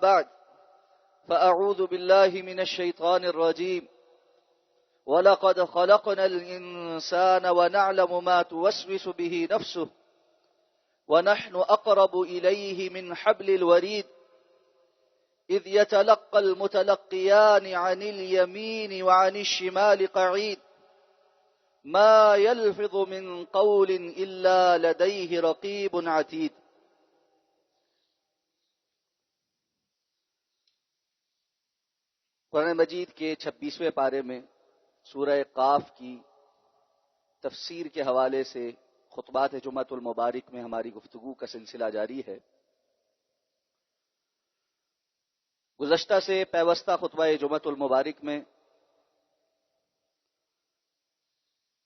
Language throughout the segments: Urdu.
بعد فأعوذ بالله من الشيطان الرجيم وَلَقَدْ خَلَقْنَا الْإِنسَانَ وَنَعْلَمُ مَا تُوَسْوِسُ بِهِ نَفْسُهُ وَنَحْنُ أَقْرَبُ إِلَيْهِ مِنْ حَبْلِ الْوَرِيدِ إِذْ يَتَلَقَّى الْمُتَلَقِّيَانِ عَنِ الْيَمِينِ وَعَنِ الشِّمَالِ قَعِيدٌ مَا يَلْفِظُ مِنْ قَوْلٍ إِلَّا لَدَيْهِ رَقِيبٌ عَتِيدٌ۔ قرآن مجید کے 26ویں پارے میں سورہ قاف کی تفسیر کے حوالے سے خطبات جمعۃ المبارک میں ہماری گفتگو کا سلسلہ جاری ہے۔ گزشتہ سے پیوستہ خطبہ جمعۃ المبارک میں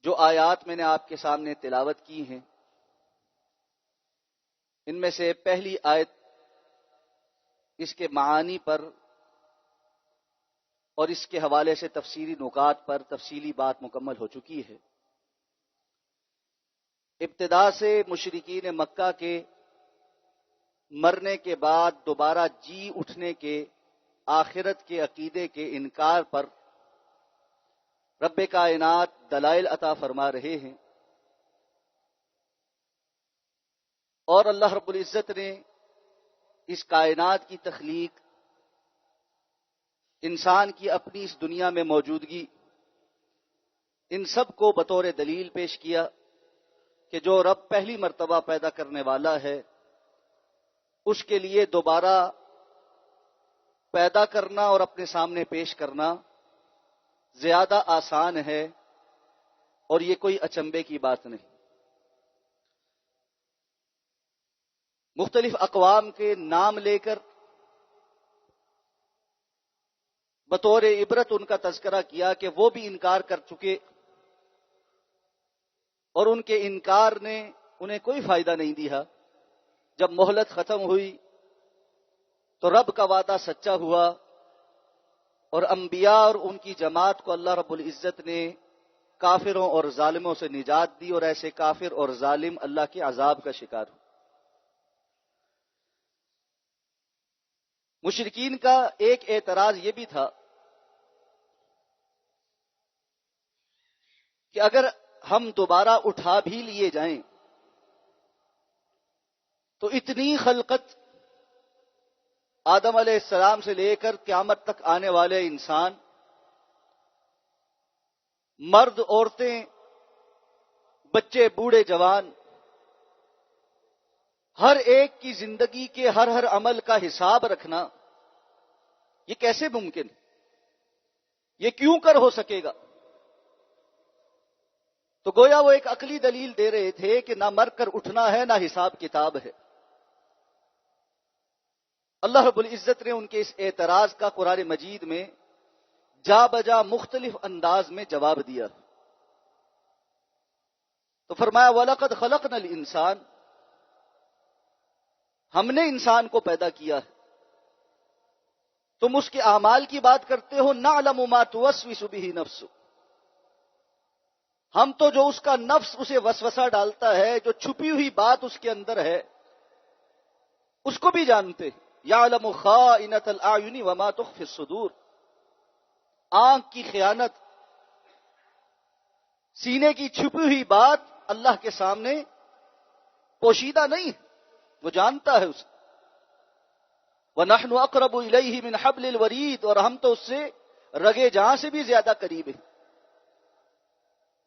جو آیات میں نے آپ کے سامنے تلاوت کی ہیں، ان میں سے پہلی آیت اس کے معانی پر اور اس کے حوالے سے تفسیری نکات پر تفصیلی بات مکمل ہو چکی ہے۔ ابتدا سے مشرکین مکہ کے مرنے کے بعد دوبارہ جی اٹھنے کے آخرت کے عقیدے کے انکار پر رب کائنات دلائل عطا فرما رہے ہیں، اور اللہ رب العزت نے اس کائنات کی تخلیق، انسان کی اپنی اس دنیا میں موجودگی، ان سب کو بطور دلیل پیش کیا کہ جو رب پہلی مرتبہ پیدا کرنے والا ہے، اس کے لیے دوبارہ پیدا کرنا اور اپنے سامنے پیش کرنا زیادہ آسان ہے، اور یہ کوئی اچنبے کی بات نہیں۔ مختلف اقوام کے نام لے کر بطور عبرت ان کا تذکرہ کیا کہ وہ بھی انکار کر چکے، اور ان کے انکار نے انہیں کوئی فائدہ نہیں دیا۔ جب مہلت ختم ہوئی تو رب کا وعدہ سچا ہوا، اور انبیاء اور ان کی جماعت کو اللہ رب العزت نے کافروں اور ظالموں سے نجات دی، اور ایسے کافر اور ظالم اللہ کے عذاب کا شکار ہو۔ مشرکین کا ایک اعتراض یہ بھی تھا کہ اگر ہم دوبارہ اٹھا بھی لیے جائیں تو اتنی خلقت، آدم علیہ السلام سے لے کر قیامت تک آنے والے انسان، مرد عورتیں، بچے بوڑھے جوان، ہر ایک کی زندگی کے ہر عمل کا حساب رکھنا، یہ کیسے ممکن؟ یہ کیوں کر ہو سکے گا؟ تو گویا وہ ایک عقلی دلیل دے رہے تھے کہ نہ مر کر اٹھنا ہے، نہ حساب کتاب ہے۔ اللہ رب العزت نے ان کے اس اعتراض کا قرآن مجید میں جا بجا مختلف انداز میں جواب دیا۔ تو فرمایا وَلَقَدْ خَلَقْنَا الْإِنسَانَ، ہم نے انسان کو پیدا کیا ہے۔ تم اس کے اعمال کی بات کرتے ہو، نَعْلَمُ مَا تُوَسْوِسُ بِهِ نَفْسُ، ہم تو جو اس کا نفس اسے وسوسہ ڈالتا ہے، جو چھپی ہوئی بات اس کے اندر ہے، اس کو بھی جانتے۔ یعلم خائنۃ الاعین وما تخفی الصدور، آنکھ کی خیانت، سینے کی چھپی ہوئی بات اللہ کے سامنے پوشیدہ نہیں، وہ جانتا ہے اسے۔ وَنَحْنُ أَقْرَبُ إِلَيْهِ مِنْ حَبْلِ الْوَرِيدِ، اور ہم تو اس سے رگے جاں سے بھی زیادہ قریب ہیں۔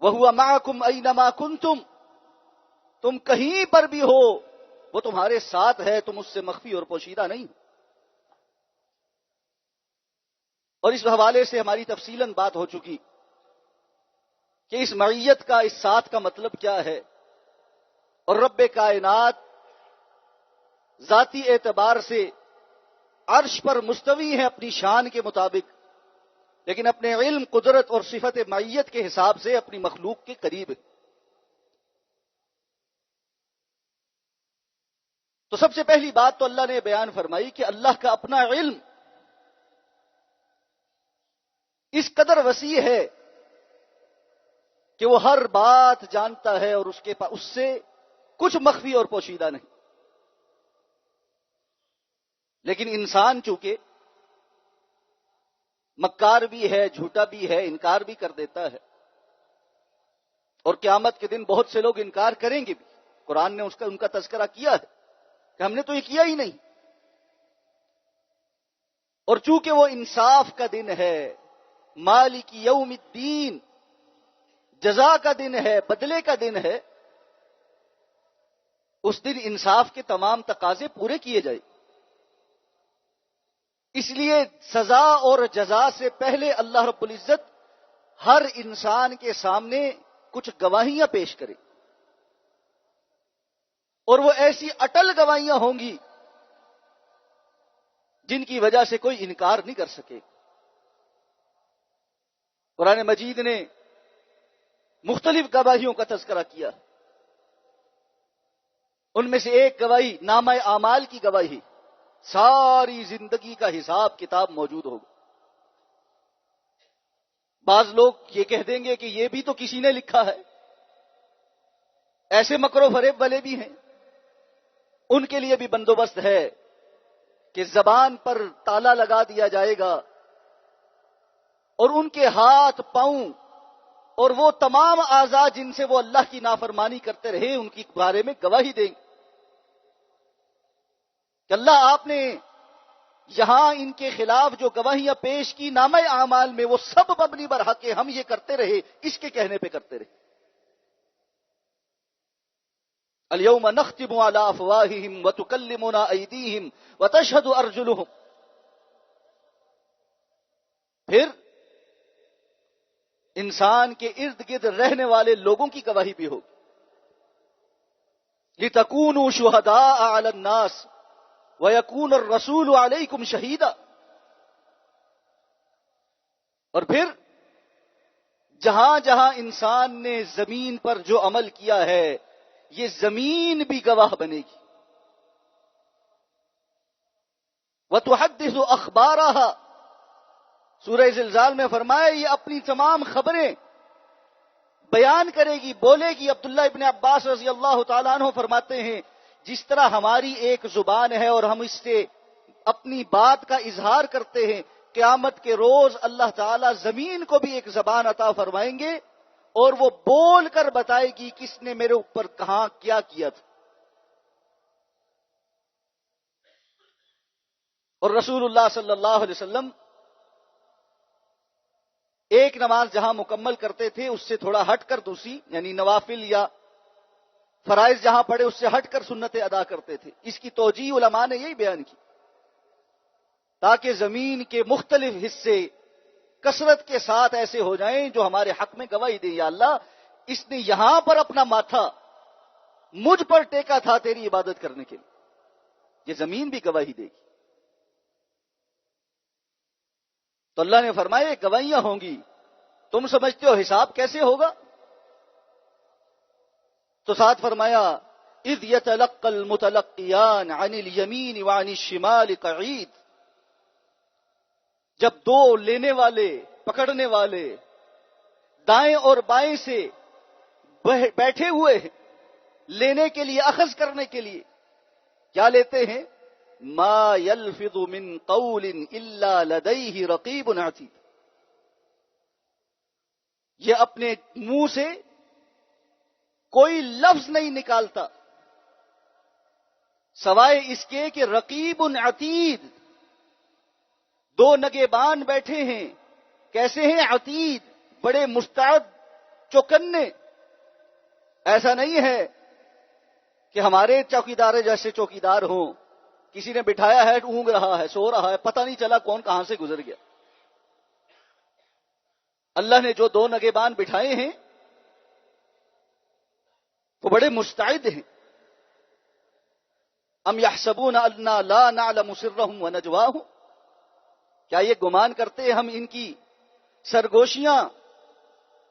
وَهُوَ مَعَكُمْ أَيْنَمَا كُنْتُمْ، تم کہیں پر بھی ہو وہ تمہارے ساتھ ہے، تم اس سے مخفی اور پوشیدہ نہیں۔ اور اس حوالے سے ہماری تفصیلاً بات ہو چکی کہ اس معیت کا، اس ساتھ کا مطلب کیا ہے، اور رب کائنات ذاتی اعتبار سے عرش پر مستوی ہے اپنی شان کے مطابق، لیکن اپنے علم، قدرت اور صفت معیت کے حساب سے اپنی مخلوق کے قریب ہے۔ تو سب سے پہلی بات تو اللہ نے بیان فرمائی کہ اللہ کا اپنا علم اس قدر وسیع ہے کہ وہ ہر بات جانتا ہے، اور اس سے کچھ مخفی اور پوشیدہ نہیں۔ لیکن انسان چونکہ مکار بھی ہے، جھوٹا بھی ہے، انکار بھی کر دیتا ہے، اور قیامت کے دن بہت سے لوگ انکار کریں گے بھی۔ قرآن نے ان کا تذکرہ کیا ہے کہ ہم نے تو یہ کیا ہی نہیں۔ اور چونکہ وہ انصاف کا دن ہے، مالک یوم الدین، جزا کا دن ہے، بدلے کا دن ہے، اس دن انصاف کے تمام تقاضے پورے کیے جائیں۔ اس لیے سزا اور جزا سے پہلے اللہ رب العزت ہر انسان کے سامنے کچھ گواہیاں پیش کرے، اور وہ ایسی اٹل گواہیاں ہوں گی جن کی وجہ سے کوئی انکار نہیں کر سکے۔ قرآن مجید نے مختلف گواہیوں کا تذکرہ کیا، ان میں سے ایک گواہی نامہ اعمال کی گواہی، ساری زندگی کا حساب کتاب موجود ہوگا۔ بعض لوگ یہ کہہ دیں گے کہ یہ بھی تو کسی نے لکھا ہے، ایسے مکر و فریب والے بھی ہیں، ان کے لیے بھی بندوبست ہے کہ زبان پر تالا لگا دیا جائے گا، اور ان کے ہاتھ پاؤں اور وہ تمام اعضاء جن سے وہ اللہ کی نافرمانی کرتے رہے ان کی بارے میں گواہی دیں گے کہ اللہ آپ نے یہاں ان کے خلاف جو گواہیاں پیش کی نامہ اعمال میں، وہ سب مبنی بر حق، ہم یہ کرتے رہے، اس کے کہنے پہ کرتے رہے۔ الیوم نختم علی افواہہم وتکلمنا ایدیہم وتشہد ارجلہم، پھر انسان کے ارد گرد رہنے والے لوگوں کی گواہی بھی ہوگی۔ لتکونوا شہداء علی الناس وَيَكُونَ الرَّسُولُ عَلَيْكُمْ شَهِيدًا، اور پھر جہاں جہاں انسان نے زمین پر جو عمل کیا ہے یہ زمین بھی گواہ بنے گی۔ وَتُحَدِّثُ أَخْبَارَهَا، سورہ زلزال میں فرمایا یہ اپنی تمام خبریں بیان کرے گی، بولے گی۔ عبداللہ ابن عباس رضی اللہ تعالیٰ عنہ فرماتے ہیں جس طرح ہماری ایک زبان ہے اور ہم اس سے اپنی بات کا اظہار کرتے ہیں، قیامت کے روز اللہ تعالیٰ زمین کو بھی ایک زبان عطا فرمائیں گے، اور وہ بول کر بتائے گی کس نے میرے اوپر کہاں کیا کیا تھا۔ اور رسول اللہ صلی اللہ علیہ وسلم ایک نماز جہاں مکمل کرتے تھے اس سے تھوڑا ہٹ کر دوسری، یعنی نوافل یا فرائض جہاں پڑے اس سے ہٹ کر سنتیں ادا کرتے تھے۔ اس کی توجیہ علماء نے یہی بیان کی تاکہ زمین کے مختلف حصے کثرت کے ساتھ ایسے ہو جائیں جو ہمارے حق میں گواہی دیں، یا اللہ اس نے یہاں پر اپنا ماتھا مجھ پر ٹیکا تھا تیری عبادت کرنے کے لیے، یہ زمین بھی گواہی دے گی۔ تو اللہ نے فرمایا گواہیاں ہوں گی، تم سمجھتے ہو حساب کیسے ہوگا؟ تو ساتھ فرمایا اذ یتلقى المتلقیان عن الیمین وعن الشمال قعید، جب دو لینے والے پکڑنے والے دائیں اور بائیں سے بیٹھے ہوئے ہیں لینے کے لیے، اخذ کرنے کے لیے، کیا لیتے ہیں؟ ما یلفظ من قول الا لدیہ رقیب عتید، یہ اپنے منہ سے کوئی لفظ نہیں نکالتا سوائے اس کے کہ رقیب عتید، دو نگہبان بیٹھے ہیں، کیسے ہیں؟ عتید، بڑے مستعد، چوکنے۔ ایسا نہیں ہے کہ ہمارے چوکیدار جیسے چوکیدار ہوں، کسی نے بٹھایا ہے اونگ رہا ہے، سو رہا ہے، پتہ نہیں چلا کون کہاں سے گزر گیا۔ اللہ نے جو دو نگہبان بٹھائے ہیں وہ بڑے مستعد ہیں۔ ام یحسبون انا لا نعلم سرهم ونجواهم، کیا یہ گمان کرتے ہیں ہم ان کی سرگوشیاں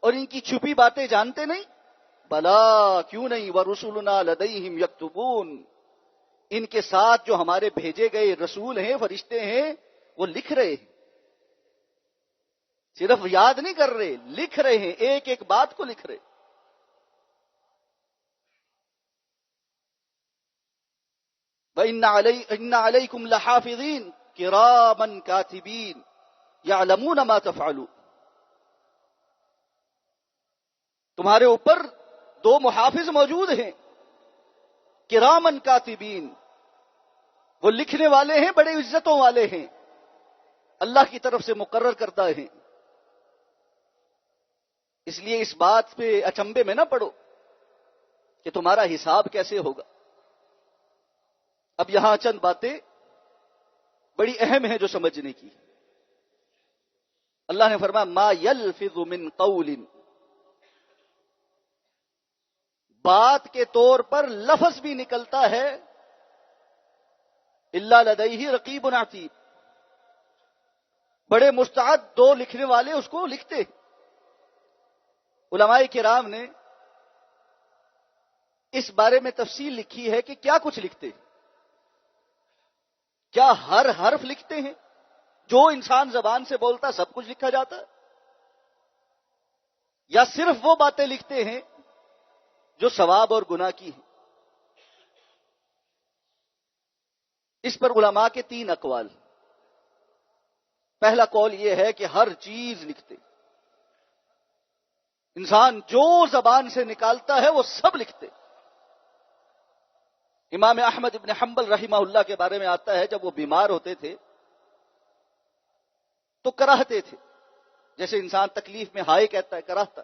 اور ان کی چھپی باتیں جانتے نہیں؟ بلا، کیوں نہیں، ورسلنا لدیہم یکتبون، ان کے ساتھ جو ہمارے بھیجے گئے رسول ہیں، فرشتے ہیں، وہ لکھ رہے ہیں، صرف یاد نہیں کر رہے، لکھ رہے ہیں، ایک ایک بات کو لکھ رہے۔ وَإِنَّ عَلَيْكُمْ لَحَافِظِينَ كِرَامًا كَاتِبِينَ يَعْلَمُونَ مَا تَفْعَلُونَ. تمہارے اوپر 2 محافظ موجود ہیں، کرامن کاتبین، وہ لکھنے والے ہیں، بڑے عزتوں والے ہیں، اللہ کی طرف سے مقرر کردہ ہیں. اس لیے اس بات پہ اچنبے میں نہ پڑو کہ تمہارا حساب کیسے ہوگا. اب یہاں چند باتیں بڑی اہم ہیں جو سمجھنے کی. اللہ نے فرمایا ما یلفظ من قول، بات کے طور پر لفظ بھی نکلتا ہے، الا لدیہ رقیب عتید، بڑے مستعد 2 لکھنے والے اس کو لکھتے. علماء کرام نے اس بارے میں تفصیل لکھی ہے کہ کیا کچھ لکھتے. کیا ہر حرف لکھتے ہیں؟ جو انسان زبان سے بولتا سب کچھ لکھا جاتا ہے، یا صرف وہ باتیں لکھتے ہیں جو ثواب اور گناہ کی ہیں؟ اس پر علماء کے 3 اقوال. پہلا قول یہ ہے کہ ہر چیز لکھتے، انسان جو زبان سے نکالتا ہے وہ سب لکھتے. امام احمد ابن حنبل رحمہ اللہ کے بارے میں آتا ہے، جب وہ بیمار ہوتے تھے تو کراہتے تھے، جیسے انسان تکلیف میں ہائے کہتا ہے، کراہتا.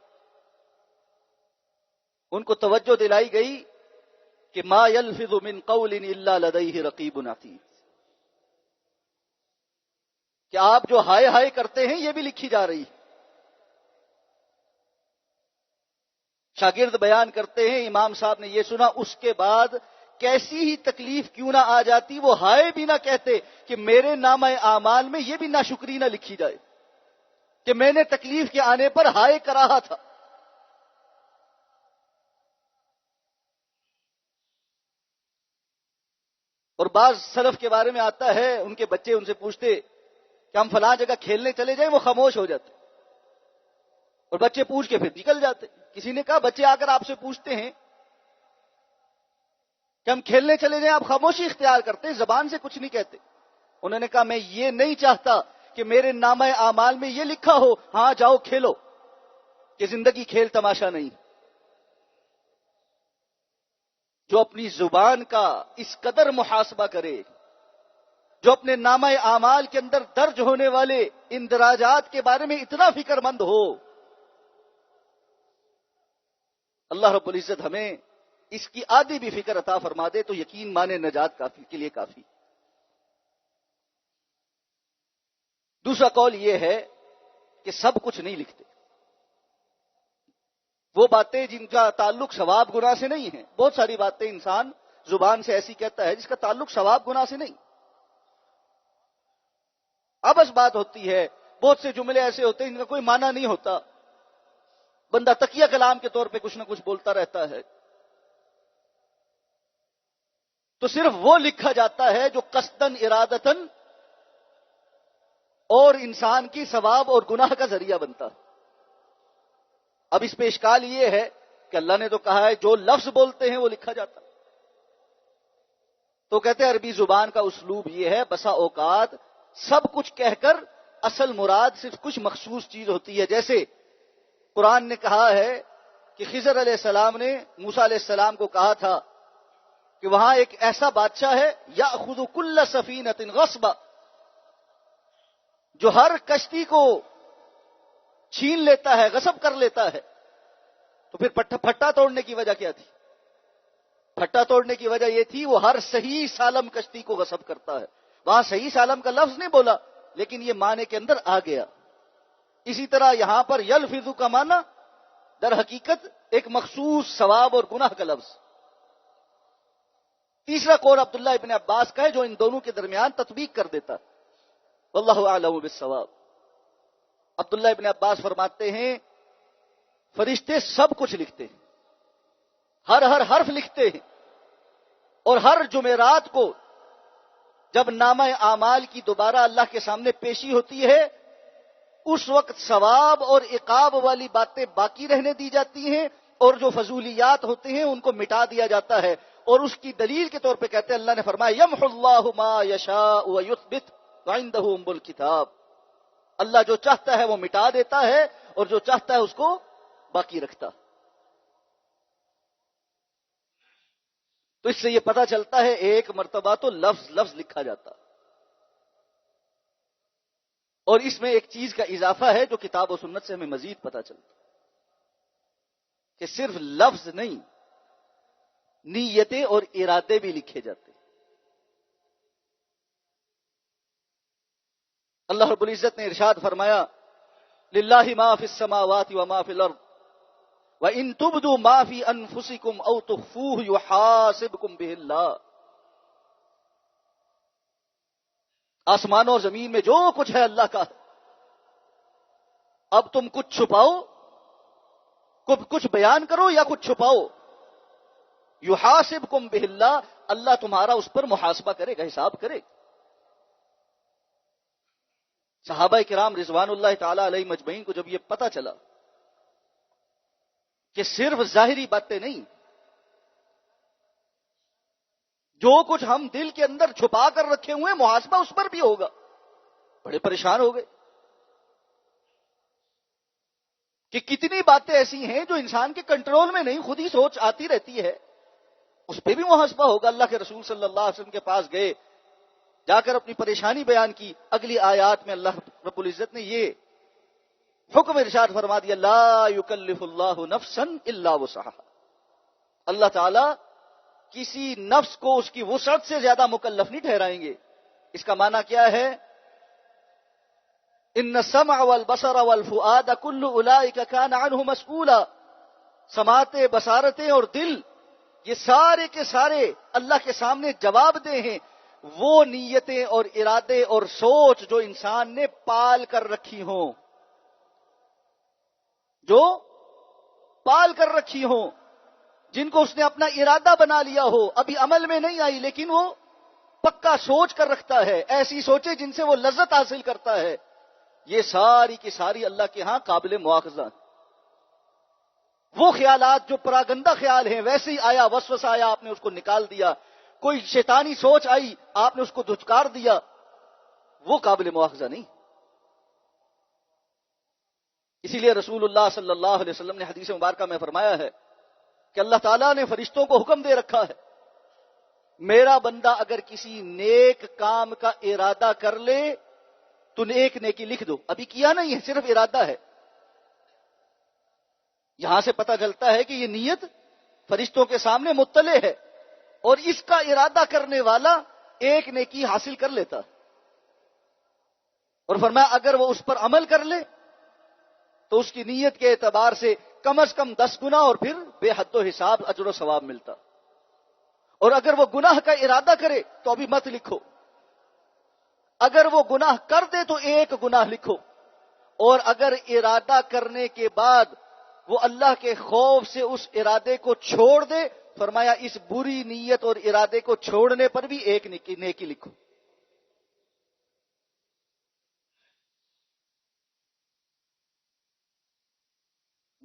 ان کو توجہ دلائی گئی کہ ما یلفظ من قول الا لدیہ رقیب عتید، کہ آپ جو ہائے ہائے کرتے ہیں یہ بھی لکھی جا رہی ہے. شاگرد بیان کرتے ہیں امام صاحب نے یہ سنا، اس کے بعد کیسی ہی تکلیف کیوں نہ آ جاتی، وہ ہائے بھی نہ کہتے کہ میرے نامہ اعمال میں یہ بھی ناشکری نہ لکھی جائے کہ میں نے تکلیف کے آنے پر ہائے کراہا تھا. اور بعض سلف کے بارے میں آتا ہے، ان کے بچے ان سے پوچھتے کہ ہم فلاں جگہ کھیلنے چلے جائیں، وہ خاموش ہو جاتے اور بچے پوچھ کے پھر نکل جاتے. کسی نے کہا بچے آ کر آپ سے پوچھتے ہیں کہ ہم کھیلنے چلے جائیں، آپ خاموشی اختیار کرتے ہیں، زبان سے کچھ نہیں کہتے. انہوں نے کہا میں یہ نہیں چاہتا کہ میرے نامہ اعمال میں یہ لکھا ہو ہاں جاؤ کھیلو، کہ زندگی کھیل تماشا نہیں. جو اپنی زبان کا اس قدر محاسبہ کرے، جو اپنے نامہ اعمال کے اندر درج ہونے والے اندراجات کے بارے میں اتنا فکر مند ہو، اللہ رب العزت ہمیں اس کی آدھی بھی فکر عطا فرما دے تو یقین مانے نجات کافی کے لیے کافی. دوسرا قول یہ ہے کہ سب کچھ نہیں لکھتے. وہ باتیں جن کا تعلق ثواب گناہ سے نہیں ہے، بہت ساری باتیں انسان زبان سے ایسی کہتا ہے جس کا تعلق ثواب گناہ سے نہیں. ابس بات ہوتی ہے، بہت سے جملے ایسے ہوتے ہیں جن کا کوئی معنی نہیں ہوتا، بندہ تکیہ کلام کے طور پہ کچھ نہ کچھ بولتا رہتا ہے. تو صرف وہ لکھا جاتا ہے جو قصدن ارادتن اور انسان کی ثواب اور گناہ کا ذریعہ بنتا. اب اس پہ اشکال یہ ہے کہ اللہ نے تو کہا ہے جو لفظ بولتے ہیں وہ لکھا جاتا. تو کہتے ہیں عربی زبان کا اسلوب یہ ہے، بسا اوقات سب کچھ کہہ کر اصل مراد صرف کچھ مخصوص چیز ہوتی ہے. جیسے قرآن نے کہا ہے کہ خضر علیہ السلام نے موسیٰ علیہ السلام کو کہا تھا کہ وہاں ایک ایسا بادشاہ ہے یأخذ کل سفینۃ غصبا، جو ہر کشتی کو چھین لیتا ہے، غصب کر لیتا ہے. تو پھر پھٹا توڑنے کی وجہ کیا تھی؟ پھٹا توڑنے کی وجہ یہ تھی وہ ہر صحیح سالم کشتی کو غصب کرتا ہے. وہاں صحیح سالم کا لفظ نہیں بولا لیکن یہ معنی کے اندر آ گیا. اسی طرح یہاں پر یلفظ کا معنی در حقیقت ایک مخصوص ثواب اور گناہ کا لفظ. تیسرا قول عبداللہ ابن عباس کا ہے جو ان دونوں کے درمیان تطبیق کر دیتا. واللہ اعلم بالصواب. عبداللہ ابن عباس فرماتے ہیں فرشتے سب کچھ لکھتے ہیں، ہر حرف لکھتے ہیں، اور ہر جمعرات کو جب نامہ اعمال کی دوبارہ اللہ کے سامنے پیشی ہوتی ہے اس وقت ثواب اور عقاب والی باتیں باقی رہنے دی جاتی ہیں اور جو فضولیات ہوتے ہیں ان کو مٹا دیا جاتا ہے. اور اس کی دلیل کے طور پہ کہتے ہیں اللہ نے فرمایا یمحو اللہ ما یشاء ویثبت وعنده ام الکتاب، اللہ جو چاہتا ہے وہ مٹا دیتا ہے اور جو چاہتا ہے اس کو باقی رکھتا۔ تو اس سے یہ پتہ چلتا ہے ایک مرتبہ تو لفظ لفظ لکھا جاتا، اور اس میں ایک چیز کا اضافہ ہے جو کتاب و سنت سے ہمیں مزید پتہ چلتا کہ صرف لفظ نہیں، نیتیں اور ارادے بھی لکھے جاتے۔ اللہ رب العزت نے ارشاد فرمایا للہ ما فی السماوات وما فی الارض وَإِن تُبْدُوا مَا فِي أَنفُسِكُمْ أَوْ تُخْفُوهُ يُحَاسِبْكُم بِهِ اللَّهُ، آسمانوں اور زمین میں جو کچھ ہے اللہ کا ہے، اب تم کچھ چھپاؤ، کچھ بیان کرو یا کچھ چھپاؤ، يُحَاسِبْكُم بِهِ اللَّهُ، اللہ تمہارا اس پر محاسبہ کرے گا، حساب کرے گا۔ صحابہ کرام رضوان اللہ تعالی علیہ مجمعین کو جب یہ پتہ چلا کہ صرف ظاہری باتیں نہیں، جو کچھ ہم دل کے اندر چھپا کر رکھے ہوئے محاسبہ اس پر بھی ہوگا، بڑے پریشان ہو گئے کہ کتنی باتیں ایسی ہیں جو انسان کے کنٹرول میں نہیں، خود ہی سوچ آتی رہتی ہے، اس پہ بھی محاسبہ ہوگا۔ اللہ کے رسول صلی اللہ علیہ وسلم کے پاس گئے، جا کر اپنی پریشانی بیان کی۔ اگلی آیات میں اللہ رب العزت نے یہ حکم ارشاد فرما دیا لا یکلف اللہ نفسا الا وسعها، اللہ تعالی کسی نفس کو اس کی وسعت سے زیادہ مکلف نہیں ٹھہرائیں گے۔ اس کا معنی کیا ہے؟ ان السمع والبصر والفؤاد كل اولئک کان عنہ مسئولا، سماعتیں، بصارتیں اور دل، یہ سارے کے سارے اللہ کے سامنے جواب دہ ہیں۔ وہ نیتیں اور ارادے اور سوچ جو انسان نے پال کر رکھی ہوں، جو پال کر رکھی ہوں، جن کو اس نے اپنا ارادہ بنا لیا ہو، ابھی عمل میں نہیں آئی لیکن وہ پکا سوچ کر رکھتا ہے، ایسی سوچے جن سے وہ لذت حاصل کرتا ہے، یہ ساری کی ساری اللہ کے ہاں قابل مواخذہ ہیں۔ وہ خیالات جو پراگندہ خیال ہیں، ویسے ہی آیا وسوسہ آیا آپ نے اس کو نکال دیا، کوئی شیطانی سوچ آئی آپ نے اس کو دھتکار دیا، وہ قابل مواخذہ نہیں۔ اسی لیے رسول اللہ صلی اللہ علیہ وسلم نے حدیث مبارکہ میں فرمایا ہے کہ اللہ تعالیٰ نے فرشتوں کو حکم دے رکھا ہے، میرا بندہ اگر کسی نیک کام کا ارادہ کر لے تو ایک نیکی لکھ دو، ابھی کیا نہیں ہے، صرف ارادہ ہے۔ یہاں سے پتہ چلتا ہے کہ یہ نیت فرشتوں کے سامنے مطلع ہے، اور اس کا ارادہ کرنے والا ایک نیکی حاصل کر لیتا، اور فرمایا اگر وہ اس پر عمل کر لے تو اس کی نیت کے اعتبار سے کم از کم 10 گنا اور پھر بے حد و حساب اجر و ثواب ملتا، اور اگر وہ گناہ کا ارادہ کرے تو ابھی مت لکھو، اگر وہ گناہ کر دے تو ایک گناہ لکھو، اور اگر ارادہ کرنے کے بعد وہ اللہ کے خوف سے اس ارادے کو چھوڑ دے، فرمایا اس بری نیت اور ارادے کو چھوڑنے پر بھی ایک نیکی لکھو۔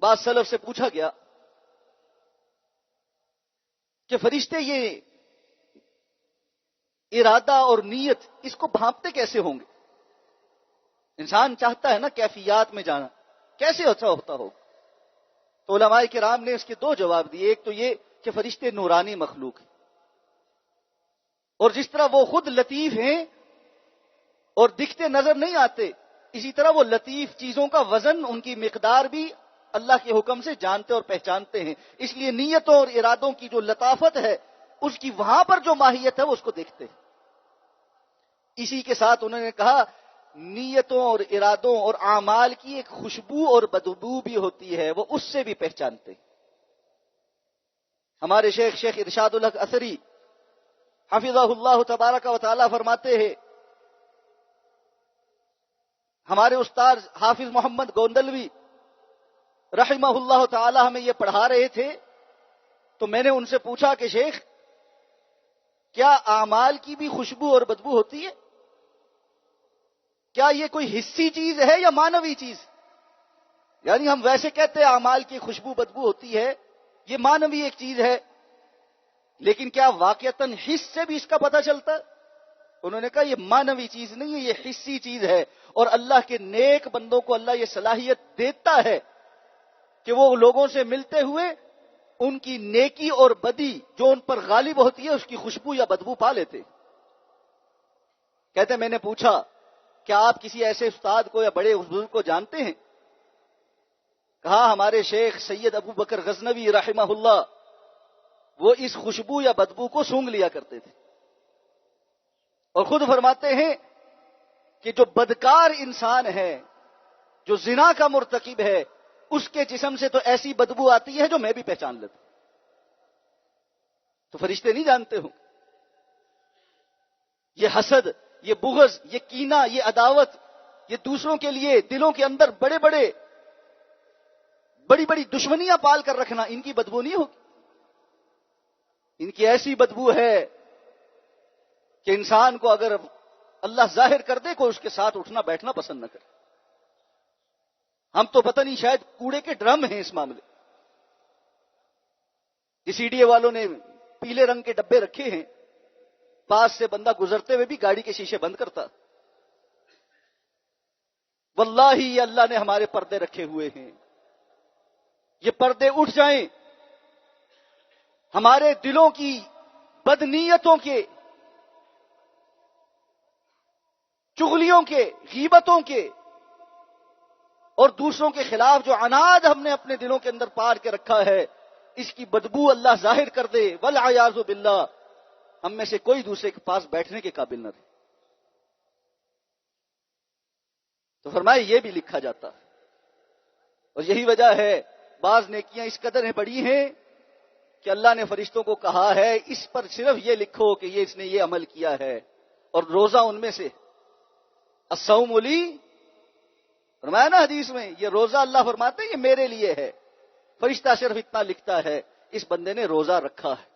بعض سلف سے پوچھا گیا کہ فرشتے یہ ارادہ اور نیت اس کو بھانپتے کیسے ہوں گے؟ انسان چاہتا ہے نا کیفیات میں جانا، کیسے اچھا ہوتا ہوگا؟ تو علماء کرام نے اس کے 2 جواب دیے۔ ایک تو یہ کہ فرشتے نورانی مخلوق ہیں، اور جس طرح وہ خود لطیف ہیں اور دکھتے نظر نہیں آتے، اسی طرح وہ لطیف چیزوں کا وزن، ان کی مقدار بھی اللہ کے حکم سے جانتے اور پہچانتے ہیں، اس لیے نیتوں اور ارادوں کی جو لطافت ہے اس کی وہاں پر جو ماہیت ہے وہ اس کو دیکھتے ہیں۔ اسی کے ساتھ انہوں نے کہا نیتوں اور ارادوں اور اعمال کی ایک خوشبو اور بدبو بھی ہوتی ہے، وہ اس سے بھی پہچانتے ہیں۔ ہمارے شیخ ارشاد الحق اثری حفظہ اللہ تبارک و تعالی فرماتے ہیں، ہمارے استاد حافظ محمد گوندلوی رحمہ اللہ تعالی ہمیں یہ پڑھا رہے تھے، تو میں نے ان سے پوچھا کہ شیخ کیا اعمال کی بھی خوشبو اور بدبو ہوتی ہے؟ کیا یہ کوئی حسی چیز ہے یا مانوی چیز؟ یعنی ہم ویسے کہتے ہیں اعمال کی خوشبو بدبو ہوتی ہے، یہ مانوی ایک چیز ہے۔ لیکن کیا واقعتاً حس سے بھی اس کا پتہ چلتا ہے؟ انہوں نے کہا یہ معنوی چیز نہیں ہے، یہ حسی چیز ہے، اور اللہ کے نیک بندوں کو اللہ یہ صلاحیت دیتا ہے کہ وہ لوگوں سے ملتے ہوئے ان کی نیکی اور بدی جو ان پر غالب ہوتی ہے اس کی خوشبو یا بدبو پا لیتے۔ کہتے میں نے پوچھا کیا آپ کسی ایسے استاد کو یا بڑے بزرگ کو جانتے ہیں؟ کہا ہمارے شیخ سید ابو بکر غزنوی رحمہ اللہ وہ اس خوشبو یا بدبو کو سونگھ لیا کرتے تھے، اور خود فرماتے ہیں کہ جو بدکار انسان ہے، جو زنا کا مرتکب ہے، اس کے جسم سے تو ایسی بدبو آتی ہے جو میں بھی پہچان لیتا ہوں۔ تو فرشتے نہیں جانتے ہوں؟ یہ حسد، یہ بغض، یہ کینہ، یہ عداوت، یہ دوسروں کے لیے دلوں کے اندر بڑی بڑی دشمنیاں پال کر رکھنا، ان کی بدبو نہیں ہوگی؟ ان کی ایسی بدبو ہے کہ انسان کو اگر اللہ ظاہر کر دے کوئی اس کے ساتھ اٹھنا بیٹھنا پسند نہ کرے۔ ہم تو پتہ نہیں شاید کوڑے کے ڈرم ہیں اس معاملے۔ سی ڈی اے والوں نے پیلے رنگ کے ڈبے رکھے ہیں، پاس سے بندہ گزرتے ہوئے بھی گاڑی کے شیشے بند کرتا۔ واللہ یہ اللہ نے ہمارے پردے رکھے ہوئے ہیں، یہ پردے اٹھ جائیں، ہمارے دلوں کی بدنیتوں کے، چغلیوں کے، غیبتوں کے اور دوسروں کے خلاف جو عناد ہم نے اپنے دلوں کے اندر پال کے رکھا ہے، اس کی بدبو اللہ ظاہر کر دے، والعیاذ باللہ ہم میں سے کوئی دوسرے کے پاس بیٹھنے کے قابل نہ رہے۔ تو فرمائے یہ بھی لکھا جاتا ہے، اور یہی وجہ ہے بعض نیکیاں اس قدر بڑی ہیں کہ اللہ نے فرشتوں کو کہا ہے اس پر صرف یہ لکھو کہ یہ اس نے یہ عمل کیا ہے، اور روزہ ان میں سے۔ الصوم لی، فرمایا نا حدیث میں، یہ روزہ اللہ فرماتے ہیں یہ میرے لیے ہے، فرشتہ صرف اتنا لکھتا ہے اس بندے نے روزہ رکھا ہے۔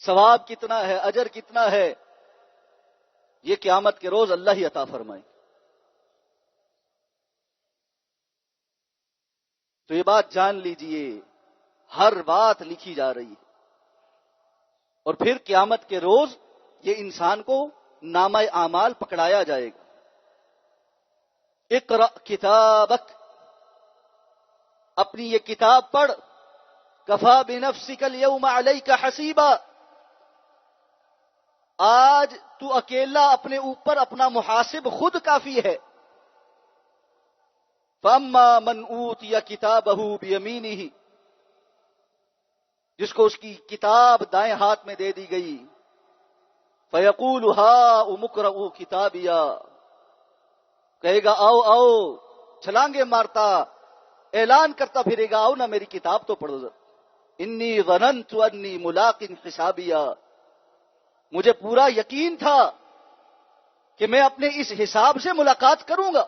ثواب کتنا ہے، اجر کتنا ہے، یہ قیامت کے روز اللہ ہی عطا فرمائے۔ تو یہ بات جان لیجئے، ہر بات لکھی جا رہی ہے، اور پھر قیامت کے روز یہ انسان کو نامہ اعمال پکڑایا جائے گا۔ اقرأ کتابک، اپنی یہ کتاب پڑھ، کفا بنفسک الیوم علیک حسیبا، آج تو اکیلا اپنے اوپر اپنا محاسب خود کافی ہے۔ فَأَمَّا مَنْ أُوتِيَ كِتَابَهُ بِيَمِينِهِ، جس کو اس کی کتاب دائیں ہاتھ میں دے دی گئی، فَيَقُولُ هَاؤُمُ اقْرَءُوا كِتَابِيَا، کہے گا آؤ آؤ، چھلانگے مارتا اعلان کرتا پھرے گا، آؤ نا میری کتاب تو پڑھو۔ انی ظننت انی ملاق حسابیا، مجھے پورا یقین تھا کہ میں اپنے اس حساب سے ملاقات کروں گا،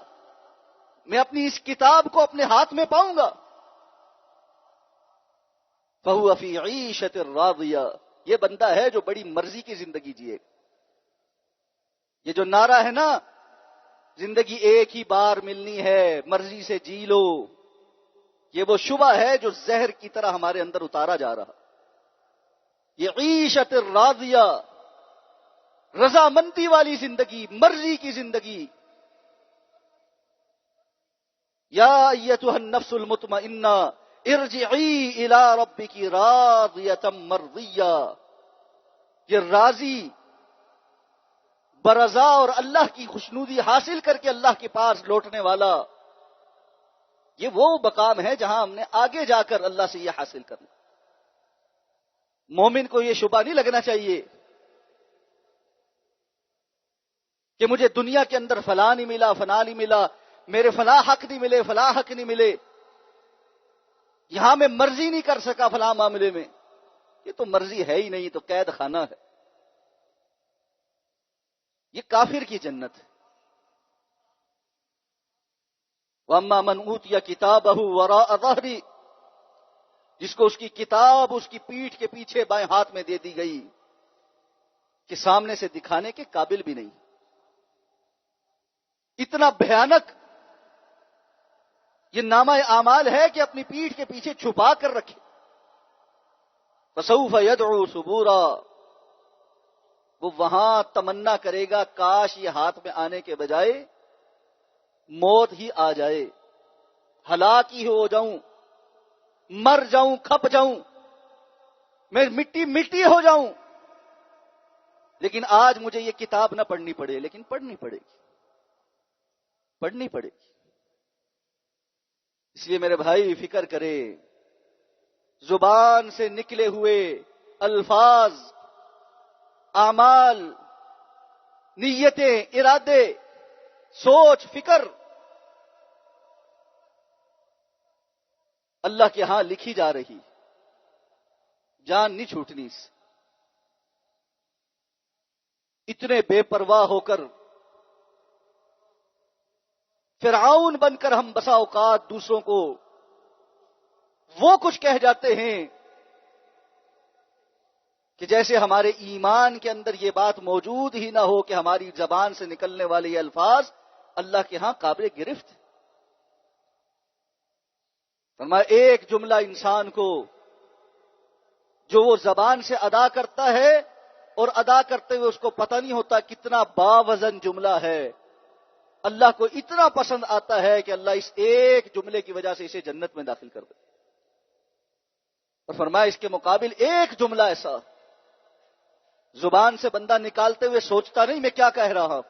میں اپنی اس کتاب کو اپنے ہاتھ میں پاؤں گا۔ فَهُوَ فِي عِيشَةٍ رَاضِيَةٍ، یہ بندہ ہے جو بڑی مرضی کی زندگی جیے۔ یہ جو نعرہ ہے نا زندگی ایک ہی بار ملنی ہے، مرضی سے جی لو، یہ وہ شبہ ہے جو زہر کی طرح ہمارے اندر اتارا جا رہا۔ یہ عیشت راضیہ، رضامندی والی زندگی، مرضی کی زندگی۔ یا ایتھا النفس المطمئنہ ارجعی الی ربک راضیۃ مرضیہ، یہ راضی برضا اور اللہ کی خوشنودی حاصل کر کے اللہ کے پاس لوٹنے والا، یہ وہ مقام ہے جہاں ہم نے آگے جا کر اللہ سے یہ حاصل کرنا۔ مومن کو یہ شبہ نہیں لگنا چاہیے کہ مجھے دنیا کے اندر فلاں نہیں ملا، فلاں نہیں ملا، میرے فلاں حق نہیں ملے، فلاں حق نہیں ملے، یہاں میں مرضی نہیں کر سکا فلاں معاملے میں۔ یہ تو مرضی ہے ہی نہیں، تو قید خانہ ہے، یہ کافر کی جنت ہے۔ وَأَمَّا مَنْ أُوتِيَ كِتَابَهُ وَرَاءَ ظَهْرِهِ، جس کو اس کی کتاب اس کی پیٹھ کے پیچھے بائیں ہاتھ میں دے دی گئی کہ سامنے سے دکھانے کے قابل بھی نہیں۔ اتنا بھیانک یہ نامہ اعمال ہے کہ اپنی پیٹھ کے پیچھے چھپا کر رکھے۔ فسوف يدعو ثبورا، وہ وہاں تمنا کرے گا کاش یہ ہاتھ میں آنے کے بجائے موت ہی آ جائے، ہلاک ہی ہو جاؤں، مر جاؤں، کھپ جاؤں، میں مٹی مٹی ہو جاؤں، لیکن آج مجھے یہ کتاب نہ پڑھنی پڑے، لیکن پڑھنی پڑے گی، پڑھنی پڑے گی۔ اس لیے میرے بھائی فکر کرے، زبان سے نکلے ہوئے الفاظ، اعمال، نیتیں، ارادے، سوچ، فکر اللہ کے ہاں لکھی جا رہی، جان نہیں چھوٹنی اس۔ اتنے بے پرواہ ہو کر فرعون بن کر ہم بسا اوقات دوسروں کو وہ کچھ کہہ جاتے ہیں کہ جیسے ہمارے ایمان کے اندر یہ بات موجود ہی نہ ہو کہ ہماری زبان سے نکلنے والے یہ الفاظ اللہ کے ہاں قابل گرفت۔ فرمایا ایک جملہ انسان کو جو وہ زبان سے ادا کرتا ہے اور ادا کرتے ہوئے اس کو پتہ نہیں ہوتا کتنا باوزن جملہ ہے، اللہ کو اتنا پسند آتا ہے کہ اللہ اس ایک جملے کی وجہ سے اسے جنت میں داخل کر دے۔ اور فرمایا اس کے مقابل ایک جملہ ایسا زبان سے بندہ نکالتے ہوئے سوچتا نہیں میں کیا کہہ رہا ہوں،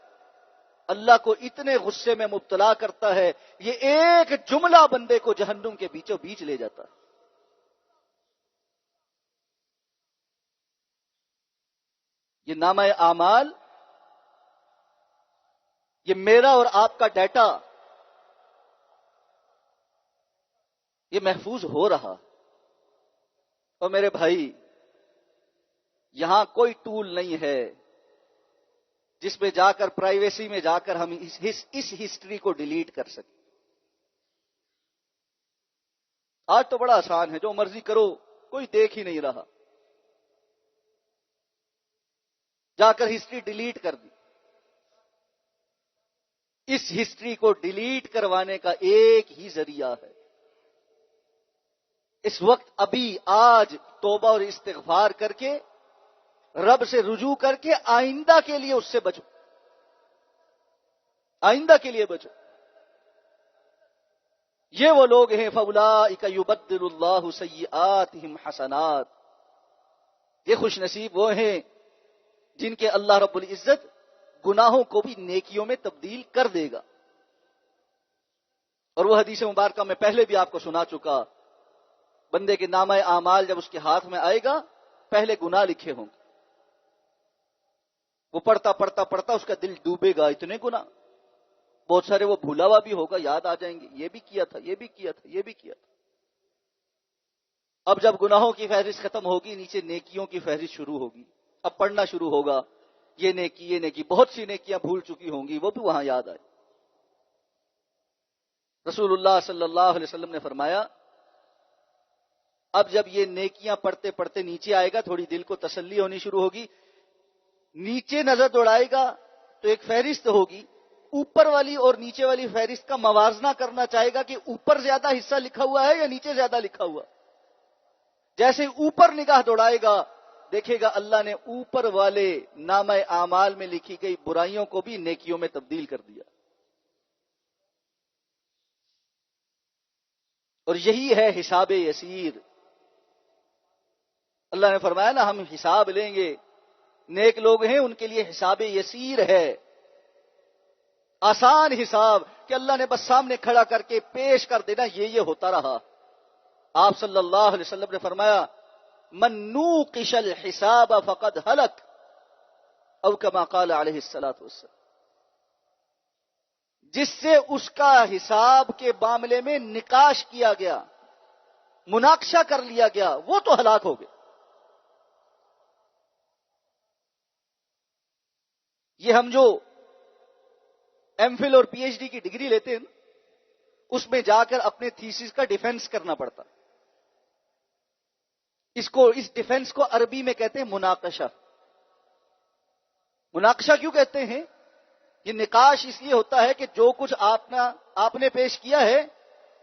اللہ کو اتنے غصے میں مبتلا کرتا ہے، یہ ایک جملہ بندے کو جہنم کے بیچوں بیچ لے جاتا ہے۔ یہ نامہ اعمال، یہ میرا اور آپ کا ڈیٹا، یہ محفوظ ہو رہا۔ اور میرے بھائی یہاں کوئی ٹول نہیں ہے جس میں جا کر پرائیویسی میں جا کر ہم اس ہسٹری کو ڈیلیٹ کر سکیں۔ آج تو بڑا آسان ہے، جو مرضی کرو، کوئی دیکھ ہی نہیں رہا، جا کر ہسٹری ڈیلیٹ کر دی۔ اس ہسٹری کو ڈیلیٹ کروانے کا ایک ہی ذریعہ ہے، اس وقت ابھی آج توبہ اور استغفار کر کے رب سے رجوع کر کے آئندہ کے لیے اس سے بچو، آئندہ کے لیے بچو۔ یہ وہ لوگ ہیں فَأُولَٰئِکَ يُبَدِّلُ اللَّهُ سَیِّئَاتِهِمْ حَسَنَاتٍ، یہ خوش نصیب وہ ہیں جن کے اللہ رب العزت گناہوں کو بھی نیکیوں میں تبدیل کر دے گا۔ اور وہ حدیث مبارکہ میں پہلے بھی آپ کو سنا چکا، بندے کے نامہ اعمال جب اس کے ہاتھ میں آئے گا پہلے گناہ لکھے ہوں گے، وہ پڑھتا پڑھتا پڑھتا اس کا دل ڈوبے گا، اتنے گناہ، بہت سارے وہ بھولا ہوا بھی ہوگا، یاد آ جائیں گے، یہ بھی کیا تھا، یہ بھی کیا تھا، یہ بھی کیا تھا۔ اب جب گناہوں کی فہرست ختم ہوگی، نیچے نیکیوں کی فہرست شروع ہوگی، اب پڑھنا شروع ہوگا، یہ نیکی، یہ نیکی، بہت سی نیکیاں بھول چکی ہوں گی، وہ بھی وہاں یاد آئے۔ رسول اللہ صلی اللہ علیہ وسلم نے فرمایا اب جب یہ نیکیاں پڑھتے پڑھتے نیچے آئے گا، تھوڑی دل کو تسلی ہونی شروع ہوگی، نیچے نظر دوڑائے گا تو ایک فہرست ہوگی، اوپر والی اور نیچے والی فہرست کا موازنہ کرنا چاہے گا کہ اوپر زیادہ حصہ لکھا ہوا ہے یا نیچے زیادہ لکھا ہوا۔ جیسے اوپر نگاہ دوڑائے گا دیکھے گا اللہ نے اوپر والے نامہ اعمال میں لکھی گئی برائیوں کو بھی نیکیوں میں تبدیل کر دیا۔ اور یہی ہے حساب یسیر۔ اللہ نے فرمایا نا ہم حساب لیں گے، نیک لوگ ہیں ان کے لیے حساب یسیر ہے، آسان حساب کہ اللہ نے بس سامنے کھڑا کر کے پیش کر دینا، یہ ہوتا رہا۔ آپ صلی اللہ علیہ وسلم نے فرمایا من نوقش الحساب فقد ہلک، او کما قال علیہ الصلوۃ والسلام، جس سے اس کا حساب کے معاملے میں نقاش کیا گیا، مناقشہ کر لیا گیا، وہ تو ہلاک ہو گئے۔ یہ ہم جو ایم فل اور پی ایچ ڈی کی ڈگری لیتے ہیں اس میں جا کر اپنے تھیسس کا ڈیفنس کرنا پڑتا، اس ڈیفنس کو عربی میں کہتے ہیں مناقشہ۔ مناقشہ کیوں کہتے ہیں؟ یہ نقاش اس لیے ہوتا ہے کہ جو کچھ آپ نے پیش کیا ہے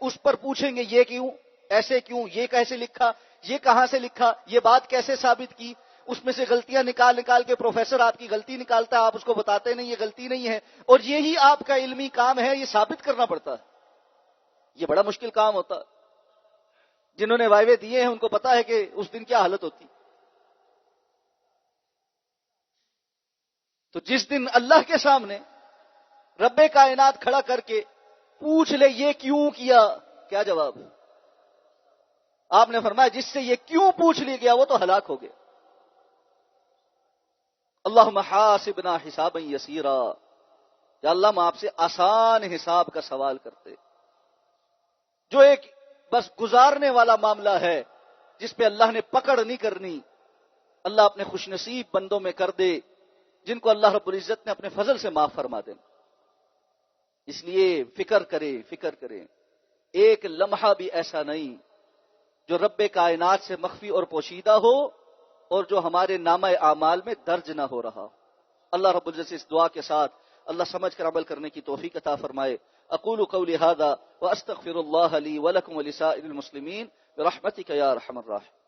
اس پر پوچھیں گے یہ کیوں، ایسے کیوں، یہ کیسے لکھا، یہ کہاں سے لکھا، یہ بات کیسے ثابت کی، اس میں سے غلطیاں نکال نکال کے پروفیسر آپ کی غلطی نکالتا ہے، آپ اس کو بتاتے نہیں یہ غلطی نہیں ہے، اور یہی آپ کا علمی کام ہے، یہ ثابت کرنا پڑتا ہے۔ یہ بڑا مشکل کام ہوتا ہے۔ جنہوں نے وائوے دیے ہیں ان کو پتا ہے کہ اس دن کیا حالت ہوتی۔ تو جس دن اللہ کے سامنے رب کائنات کھڑا کر کے پوچھ لے یہ کیوں کیا، کیا جواب؟ آپ نے فرمایا جس سے یہ کیوں پوچھ لیا گیا وہ تو ہلاک ہو گیا۔ اللہم حاسبنا حسابا یسیرا، یا اللہ ہم آپ سے آسان حساب کا سوال کرتے، جو ایک بس گزارنے والا معاملہ ہے جس پہ اللہ نے پکڑ نہیں کرنی۔ اللہ اپنے خوش نصیب بندوں میں کر دے جن کو اللہ رب العزت نے اپنے فضل سے معاف فرما دے۔ اس لیے فکر کریں، ایک لمحہ بھی ایسا نہیں جو رب کائنات سے مخفی اور پوشیدہ ہو اور جو ہمارے نامہ اعمال میں درج نہ ہو رہا۔ اللہ رب العزت اس دعا کے ساتھ اللہ سمجھ کر عمل کرنے کی توفیق عطا فرمائے۔ اقول قولی ھذا واستغفر اللہ لی ولکم ولسائر المسلمین برحمتک یا ارحم الراحمین۔